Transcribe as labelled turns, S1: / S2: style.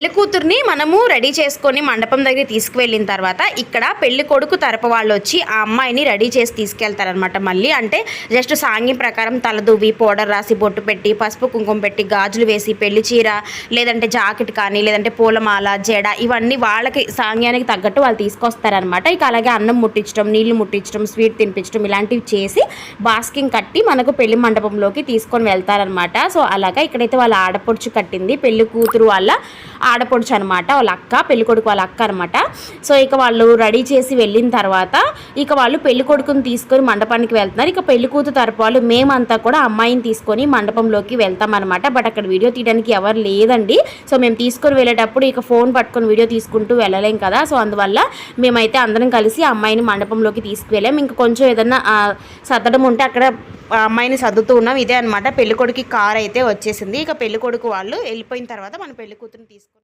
S1: పెళ్లి కూతుర్ని మనము రెడీ చేసుకొని మండపం దగ్గర తీసుకువెళ్ళిన తర్వాత ఇక్కడ పెళ్లి కొడుకు తరపు వాళ్ళు వచ్చి ఆ అమ్మాయిని రెడీ చేసి తీసుకెళ్తారనమాట. మళ్ళీ అంటే జస్ట్ సాంగ్యం ప్రకారం తలదువ్వి పౌడర్ రాసి బొట్టు పెట్టి పసుపు కుంకుమ పెట్టి గాజులు వేసి పెళ్లి చీర లేదంటే జాకెట్ కానీ లేదంటే పూలమాల జడ ఇవన్నీ వాళ్ళకి సాంగ్యానికి తగ్గట్టు వాళ్ళు తీసుకొస్తారనమాట. ఇక అలాగే అన్నం ముట్టించడం నీళ్లు ముట్టించడం స్వీట్ తినిపించడం ఇలాంటివి చేసి బాస్కింగ్ కట్టి మనకు పెళ్లి మండపంలోకి తీసుకొని వెళ్తారనమాట. సో అలాగా ఇక్కడైతే వాళ్ళ ఆడపడుచు కట్టింది పెళ్లి కూతురు వాళ్ళ ఆడపడుచు అనమాట, వాళ్ళ అక్క పెళ్ళికొడుకు వాళ్ళ అక్క అనమాట. సో ఇక వాళ్ళు రెడీ చేసి వెళ్ళిన తర్వాత ఇక వాళ్ళు పెళ్ళికొడుకుని తీసుకొని మండపానికి వెళ్తున్నారు. ఇక పెళ్లి కూతురు తరపు వాళ్ళు మేమంతా కూడా అమ్మాయిని తీసుకొని మండపంలోకి వెళ్తామన్నమాట. బట్ అక్కడ వీడియో తీయడానికి ఎవరు లేదండి. సో మేము తీసుకొని వెళ్ళేటప్పుడు ఇక ఫోన్ పట్టుకొని వీడియో తీసుకుంటూ వెళ్ళలేం కదా. సో అందువల్ల మేమైతే అందరం కలిసి అమ్మాయిని మండపంలోకి తీసుకువెళ్ళాం. ఇంకా కొంచెం ఏదన్నా సర్దడం ఉంటే అక్కడ అమ్మాయిని సర్దుతూ ఉన్నాం. ఇదే అనమాట పెళ్ళికొడుకు కార్ అయితే వచ్చేసింది. ఇక పెళ్ళికొడుకు వాళ్ళు వెళ్ళిపోయిన తర్వాత మన పెళ్లి కూతురుని తీసుకు